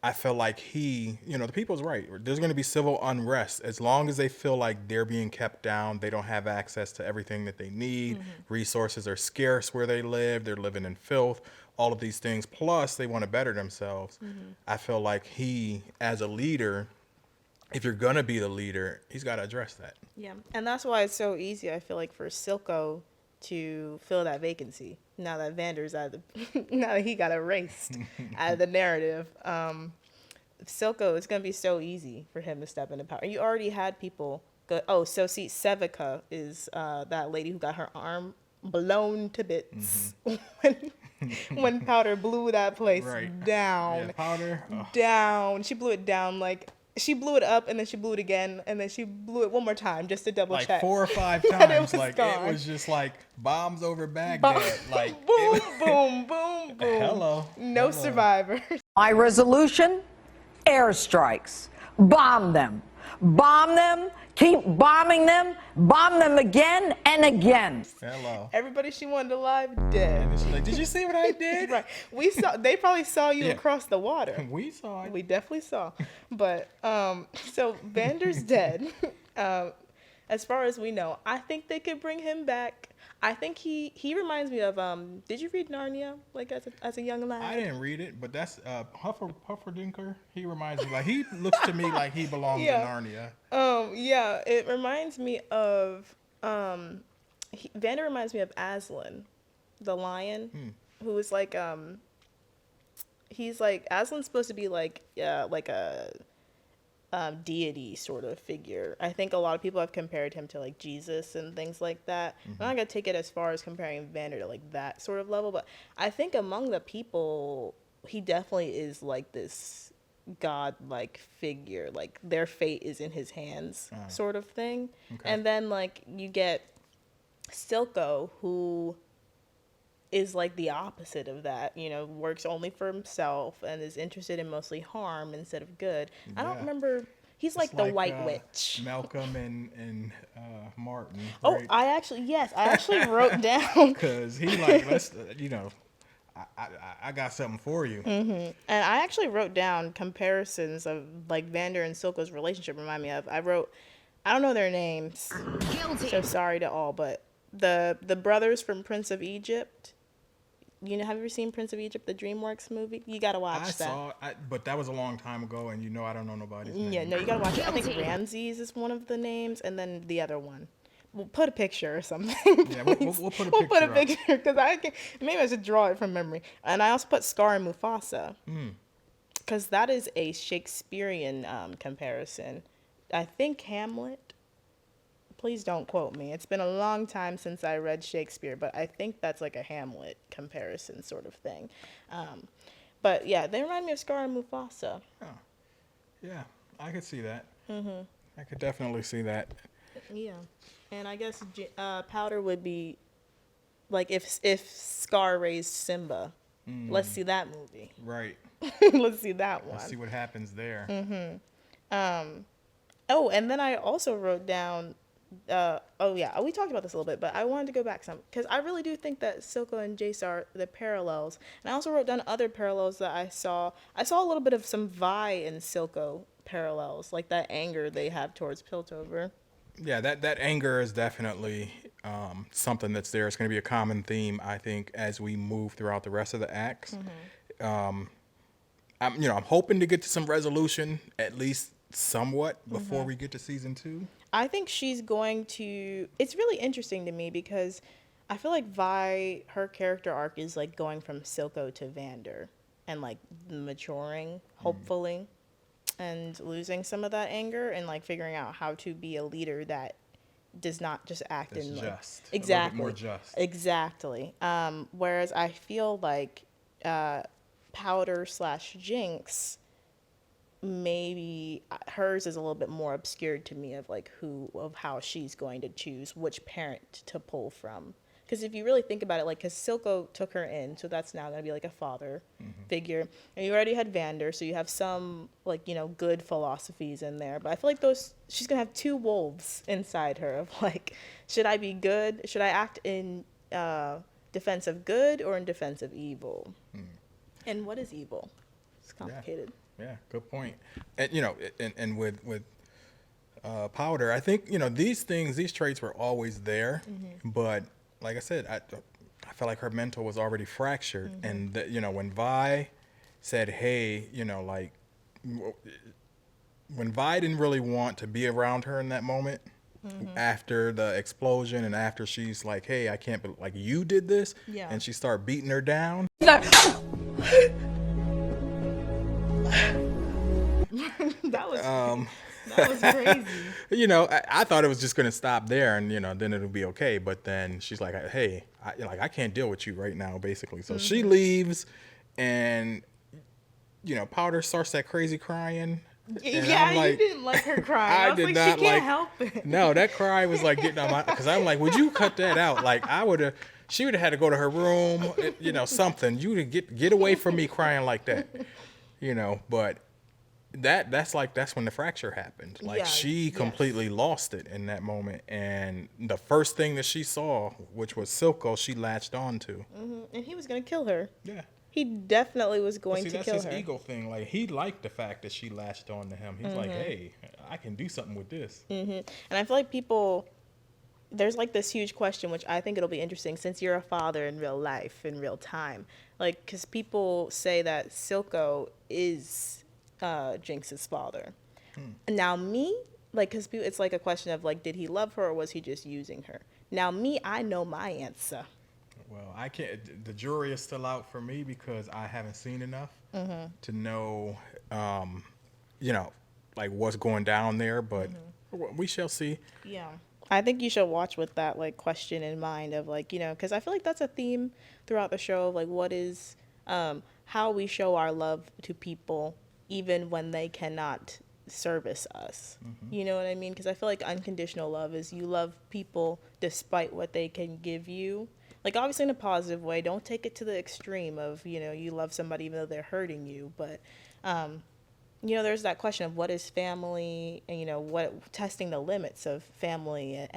I feel like the people's right. There's going to be civil unrest as long as they feel like they're being kept down. They don't have access to everything that they need. Resources are scarce where they live. They're living in filth. All of these things. Plus, they want to better themselves. I feel like he, as a leader, if you're going to be the leader, he's got to address that. Yeah, and that's why it's so easy, I feel like, for Silco to fill that vacancy now that Vander's now that he got erased out of the narrative. Silco, it's gonna be so easy for him to step into power. You already had people go. Oh, so see, Sevica is that lady who got her arm blown to bits when Powder blew that place down. Yeah, Powder. Down. She blew it down like. She blew it up, and then she blew it again, and then she blew it one more time just to double check. Like 4 or 5 That times. it Like gone. it was just like bombs over Baghdad. Like boom, boom, boom, boom. Hello. No survivors. My resolution? Airstrikes. Bomb them. Bomb them. Keep bombing them. Bomb them again and again. Hello. Everybody she wanted alive dead. And she's like, did you see what I did? Right. We saw. They probably saw you across the water. We saw it. We definitely saw. But so Vander's dead. As far as we know, I think they could bring him back. I think he reminds me of did you read Narnia like as a young lad? I didn't read it, but that's Hufferdinker. He reminds me, like, he looks to me like he belongs in Narnia. Yeah, it reminds me of Vander reminds me of Aslan, the lion, who is like he's like Aslan's supposed to be like a deity sort of figure. I think a lot of people have compared him to like Jesus and things like that. I'm not gonna take it as far as comparing Vander to like that sort of level, but I think among the people, he definitely is like this god-like figure. Like their fate is in his hands, sort of thing. Okay. And then like you get Silco, who is like the opposite of that, works only for himself and is interested in mostly harm instead of good. Yeah. I don't remember. He's like the White Witch. Malcolm and Martin. Oh, right? I actually wrote down. Because he like, let's, I got something for you. And I actually wrote down comparisons of like Vander and Silco's relationship remind me of. I don't know their names. Guilty. So sorry to all, but the brothers from Prince of Egypt. Have you ever seen Prince of Egypt, the DreamWorks movie? You gotta watch that. I saw it, but that was a long time ago, and I don't know nobody's name. Yeah, no, you gotta watch it. I think Ramses is one of the names, and then the other one. We'll put a picture or something. Yeah, we'll put a picture. We'll put a picture because maybe I should draw it from memory. And I also put Scar and Mufasa because that is a Shakespearean comparison. I think Hamlet. Please don't quote me. It's been a long time since I read Shakespeare, but I think that's like a Hamlet comparison sort of thing. But yeah, they remind me of Scar and Mufasa. Oh. Yeah, I could see that. I could definitely see that. Yeah, and I guess Powder would be like if Scar raised Simba. Let's see that movie. Right. Let's see that one. Let's see what happens there. Oh, and then I also wrote down. We talked about this a little bit, but I wanted to go back some because I really do think that Silco and Jace are the parallels. And I also wrote down other parallels that I saw. I saw a little bit of some Vi in Silco parallels, like that anger they have towards Piltover. Yeah, that anger is definitely something that's there. It's going to be a common theme, I think, as we move throughout the rest of the acts. I'm hoping to get to some resolution, at least somewhat, before we get to season 2. I think she's going to. It's really interesting to me because I feel like Vi, her character arc is like going from Silco to Vander and like maturing, hopefully, and losing some of that anger and like figuring out how to be a leader that does not just act That's in like, just. exactly A little bit more just. Exactly. Whereas I feel like Powder / Jinx, maybe hers is a little bit more obscured to me of like how she's going to choose which parent to pull from. Because if you really think about it, like, because Silco took her in, so that's now going to be like a father figure. And you already had Vander, so you have some, like, good philosophies in there. But I feel like she's going to have 2 wolves inside her of like, should I be good? Should I act in defense of good or in defense of evil? And what is evil? It's complicated. Yeah, good point. And with Powder, I think these traits were always there, but like I said, I felt like her mental was already fractured, and when Vi said, "Hey," like when Vi didn't really want to be around her in that moment. After the explosion and after she's like, "Hey, I can't believe like you did this," and she started beating her down. That was crazy. I thought it was just going to stop there and, then it'll be okay. But then she's like, hey, I can't deal with you right now, basically. So she leaves and, Powder starts that crazy crying. Yeah, you didn't like her crying. I was did like, not she can't help it. No, that cry was like getting on my, because I'm like, would you cut that out? Like she would have had to go to her room, something. You would get away from me crying like that, but that's when the fracture happened. Like she completely lost it in that moment, and the first thing that she saw, which was Silco, she latched on to. And he was gonna kill her. Yeah, he definitely was going to kill her. That's his ego thing. Like he liked the fact that she latched on to him. He's like, hey, I can do something with this. And I feel like there's like this huge question, which I think it'll be interesting since you're a father in real life, in real time. Like, because people say that Silco is Jinx's father. Now me, like, because it's like a question of like, did he love her or was he just using her? Now me, I know my answer. Well, I can't. The jury is still out for me because I haven't seen enough to know, like what's going down there. But we shall see. Yeah, I think you should watch with that like question in mind of like because I feel like that's a theme throughout the show. Like, what is how we show our love to people even when they cannot service us. You know what I mean? Because I feel like unconditional love is you love people despite what they can give you. Like, obviously in a positive way. Don't take it to the extreme of, you love somebody even though they're hurting you. But, there's that question of what is family and, what testing the limits of family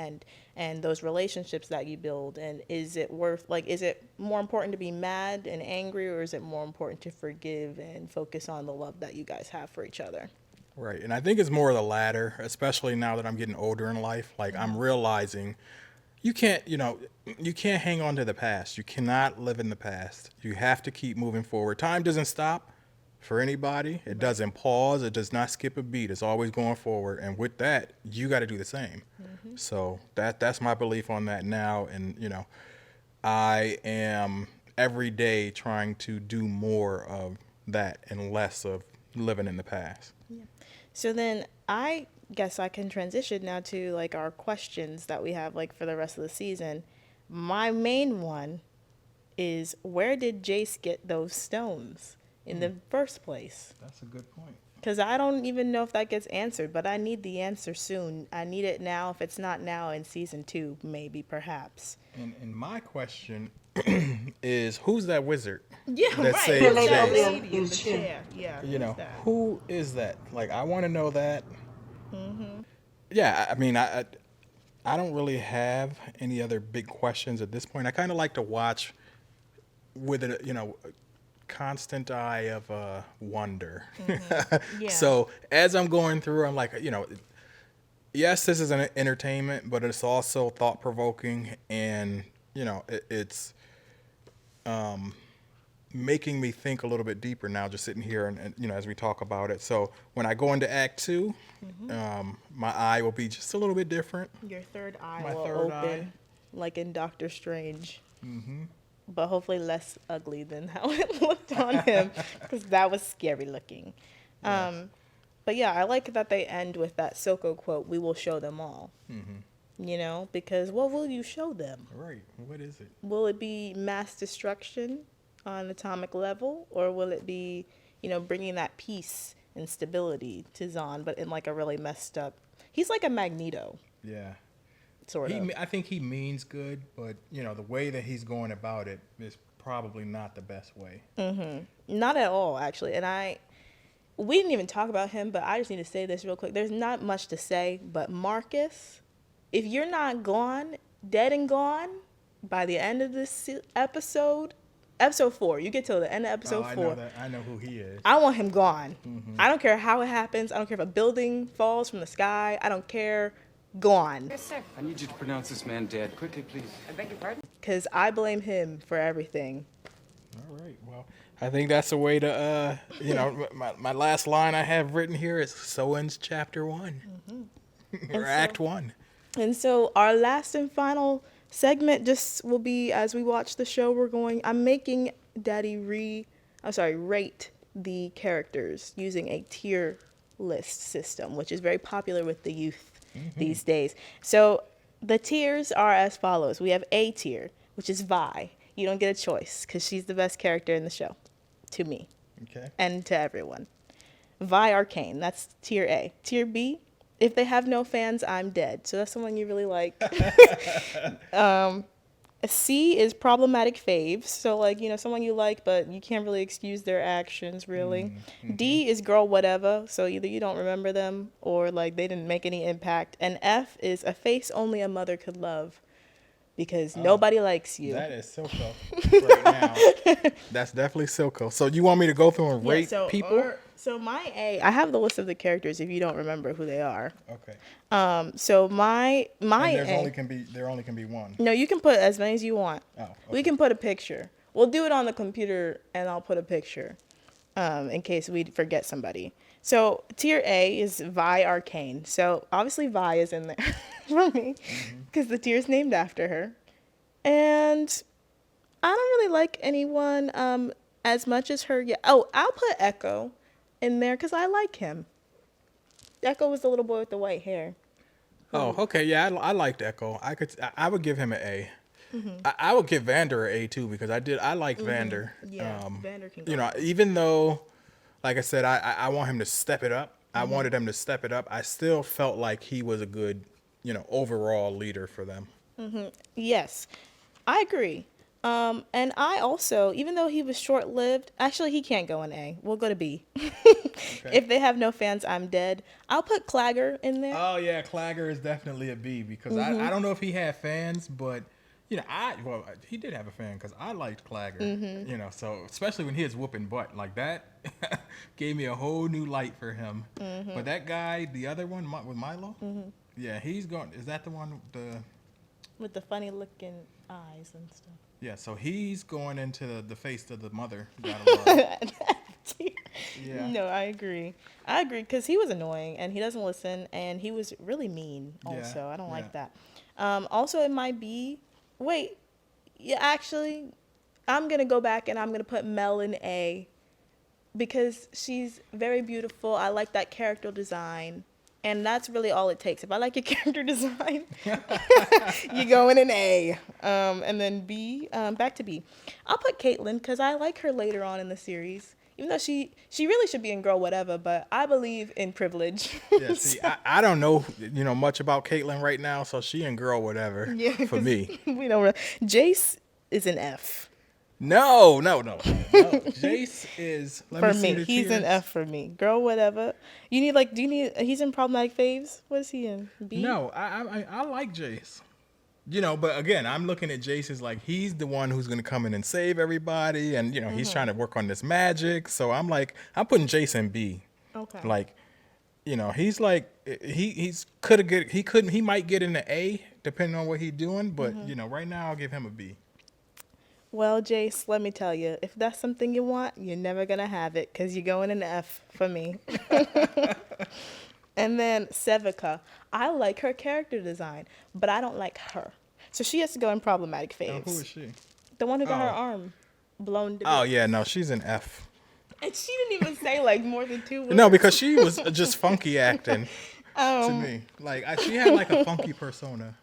and those relationships that you build. And is it more important to be mad and angry, or is it more important to forgive and focus on the love that you guys have for each other? Right. And I think it's more of the latter, especially now that I'm getting older in life. Like, I'm realizing you can't hang on to the past. You cannot live in the past. You have to keep moving forward. Time doesn't stop for anybody. It doesn't pause. It does not skip a beat. It's always going forward. And with that, you got to do the same. So that's my belief on that now. And, I am every day trying to do more of that and less of living in the past. Yeah. So then I guess I can transition now to like our questions that we have like for the rest of the season. My main one is, where did Jace get those stones in the first place? That's a good point. Because I don't even know if that gets answered, but I need the answer soon. I need it now. If it's not now, in season 2, maybe, perhaps. And my question is, who's that wizard? Yeah, that right. saved That Jace? lady in the chair. Yeah. Who is that? Like, I want to know that. Yeah, I mean, I don't really have any other big questions at this point. I kind of like to watch with it, constant eye of wonder. Yeah. So as I'm going through, I'm like, yes, this is an entertainment, but it's also thought provoking, and it's making me think a little bit deeper now, just sitting here and as we talk about it. So when I go into Act 2, my eye will be just a little bit different. Your third eye My will third open, eye. like in Doctor Strange. But hopefully less ugly than how it looked on him, because that was scary looking. But yeah, I like that they end with that Silco quote, "We will show them all." Because what will you show them? Right. What is it? Will it be mass destruction on an atomic level, or will it be, bringing that peace and stability to Zahn, but in like a really messed up? He's like a Magneto, Yeah. sort of. I think he means good, but the way that he's going about it is probably not the best way. Not at all, actually. And we didn't even talk about him, but I just need to say this real quick. There's not much to say, but Marcus, if you're not gone, dead and gone, by the end of this episode 4, you get till the end of episode 4. I know who he is. I want him gone. I don't care how it happens. I don't care if a building falls from the sky. I don't care. Gone. Yes, sir. I need you to pronounce this man dead. Quickly, please. I beg your pardon? Because I blame him for everything. All right. Well, I think that's the way to, my last line I have written here is so ends chapter 1 or Act 1. And so our last and final segment just will be, as we watch the show, I'm making Daddy rate the characters using a tier list system, which is very popular with the youth these days. So the tiers are as follows. We have A tier, which is Vi. You don't get a choice because she's the best character in the show, to me. Okay. And to everyone. Vi Arcane, that's tier A. Tier B, if they have no fans, I'm dead. So that's someone you really like. C is problematic faves. So someone you like, but you can't really excuse their actions, really. D is girl whatever. So either you don't remember them or they didn't make any impact. And F is a face only a mother could love because nobody likes you. That is Silco right now. That's definitely Silco. So you want me to go through and rate people? So my A, I have the list of the characters if you don't remember who they are. Okay. So my and A. there only can be one. No, you can put as many as you want. Oh, okay. We can put a picture. We'll do it on the computer, and I'll put a picture in case we forget somebody. So tier A is Vi Arcane. So obviously Vi is in there for me because the tier is named after her. And I don't really like anyone as much as her yet. Oh, I'll put Echo in there because I like him. Echo was the little boy with the white hair. Oh, okay. Yeah, I liked Echo. I would give him an A. I would give Vander an A too because I liked Vander. Yeah, Vander can go. Even though, like I said, I want him to step it up. I wanted him to step it up. I still felt like he was a good, overall leader for them. Yes, I agree. And I also, even though he was short-lived, actually he can't go in A. We'll go to B. If they have no fans, I'm dead. I'll put Clagger in there. Oh yeah, Clagger is definitely a B because I don't know if he had fans, but he did have a fan because I liked Clagger. So especially when he was whooping butt like that, gave me a whole new light for him. But that guy, the other one with Milo, yeah, he's going. Is that the one with the funny-looking eyes and stuff? Yeah, so he's going into the face of the mother. Yeah. No, I agree. Because he was annoying and he doesn't listen and he was really mean. Also, I don't like that. Also, it might be. Wait, yeah. Actually, I'm gonna go back and I'm gonna put Mel in A because she's very beautiful. I like that character design. And that's really all it takes. If I like your character design, you go in an A. And then B, back to B. I'll put Caitlyn because I like her later on in the series. Even though she really should be in Girl Whatever, but I believe in privilege. Yeah, see, I don't know much about Caitlyn right now, so she in Girl Whatever for me. We don't. Jace is an F. No. Jace is for me. He's an F for me. Girl, whatever. Do you need? He's in problematic faves. What is he in? B? No, I like Jace. You know, but again, I'm looking at Jace as like he's the one who's gonna come in and save everybody, and you know he's trying to work on this magic. So I'm like, I'm putting Jace in B. Okay. Like, you know, he's like he might get into A depending on what he's doing, but you know, right now I'll give him a B. Well, Jace, let me tell you, if that's something you want, you're never going to have it because you're going in F for me. And then Sevica. I like her character design, but I don't like her. So she has to go in problematic Oh, faves. who is she? The one who got her arm blown to Oh bits. yeah, no, she's an F. And she didn't even say like more than 2 words. No, because she was just funky acting to me. Like she had like a funky persona.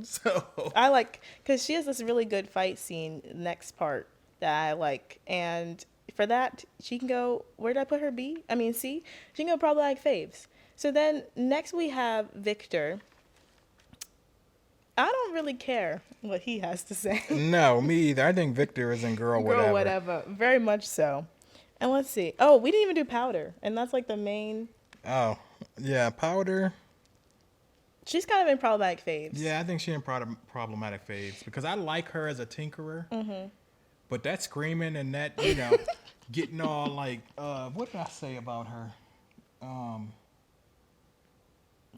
So I like, because she has this really good fight scene next part that I like. And for that, she can go, where did I put her? B? I mean, C? She can go problematic faves. So then next we have Victor. I don't really care what he has to say. no, me either. I think Victor is in girl whatever. Girl, whatever. Very much so. And let's see. Oh, we didn't even do Powder. And that's like the main. Oh, yeah, Powder. She's kind of in problematic faves. Yeah, I think she's in problematic faves because I like her as a tinkerer. But that screaming and that, you know, getting all like, what did I say about her?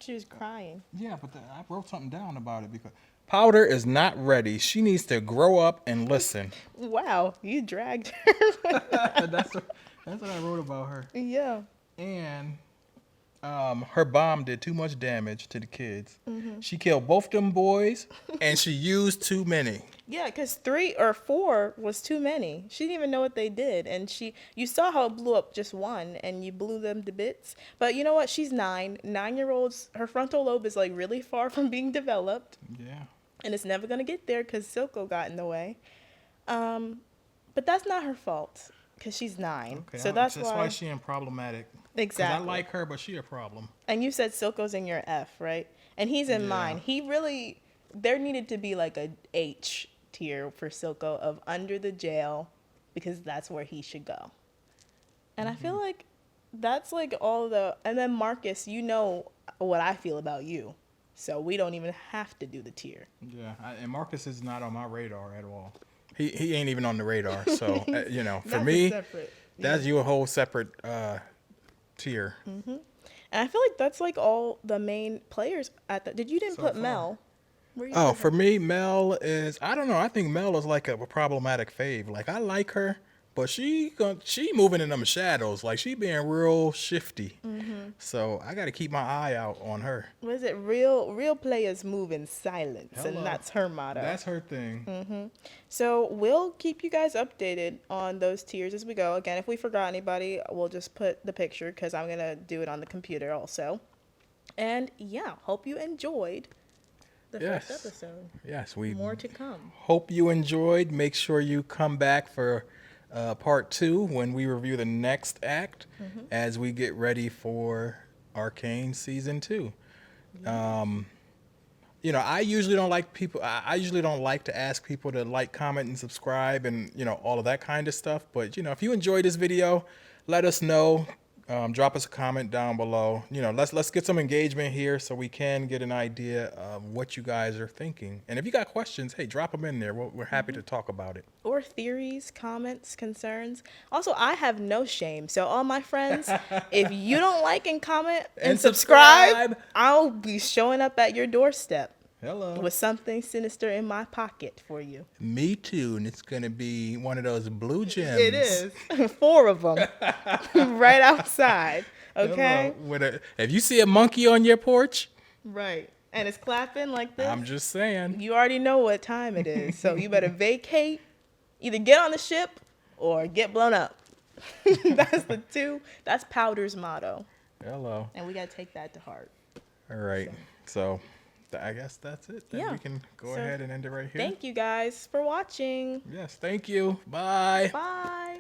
She was crying. Yeah, but I wrote something down about it because Powder is not ready. She needs to grow up and listen. Wow, you dragged her. that's what I wrote about her. Yeah. And her bomb did too much damage to the kids. She killed both them boys, and she used too many. Yeah, because 3 or 4 was too many. She didn't even know what they did. And you saw how it blew up just one, and you blew them to bits. But you know what? She's 9. 9-year-olds, her frontal lobe is like really far from being developed. Yeah. And it's never going to get there because Silco got in the way. But that's not her fault because she's 9. Okay, So that's why she in problematic. Exactly. 'Cause I like her, but she a problem. And you said Silco's in your F, right? And he's in Yeah. mine. There needed to be like a H tier for Silco of under the jail because that's where he should go. And I feel like that's like and then Marcus, you know what I feel about you. So we don't even have to do the tier. Yeah, and Marcus is not on my radar at all. He ain't even on the radar. So, you know, for That's me, separate. that's you a whole separate tier. And I feel like that's like all the main players at the. You didn't So put far. Mel. Where you Oh, put for her? me, Mel is, I don't know. I think Mel is like a problematic fave. Like, I like her, but she moving in them shadows. Like, she being real shifty. So I got to keep my eye out on her. What is it? Real players move in silence, Hello. and that's her motto. That's her thing. So we'll keep you guys updated on those tiers as we go. Again, if we forgot anybody, we'll just put the picture because I'm going to do it on the computer also. And yeah, hope you enjoyed the first episode. Yes, we More to come. hope you enjoyed. Make sure you come back for part 2 when we review the next act as we get ready for Arcane season 2. You know, I usually don't like to ask people to like, comment, and subscribe, and you know, all of that kind of stuff. But you know, if you enjoyed this video, let us know. Drop us a comment down below. You know, let's get some engagement here so we can get an idea of what you guys are thinking. And if you got questions, hey, drop them in there. We're happy to talk about it. Or theories, comments, concerns. Also, I have no shame. So all my friends, if you don't like and comment and subscribe, I'll be showing up at your doorstep. Hello. With something sinister in my pocket for you. Me too, and it's gonna be one of those blue gems. It is 4 of them, right outside. Okay. Hello. If you see a monkey on your porch, Right. And it's clapping like this. I'm just saying. You already know what time it is, so you better vacate. Either get on the ship or get blown up. That's Powder's motto, Hello. and we gotta take that to heart. All right. So I guess that's it. Then Yeah. we can go So, ahead and end it right here. Thank you guys for watching. Yes, thank you. Bye. Bye.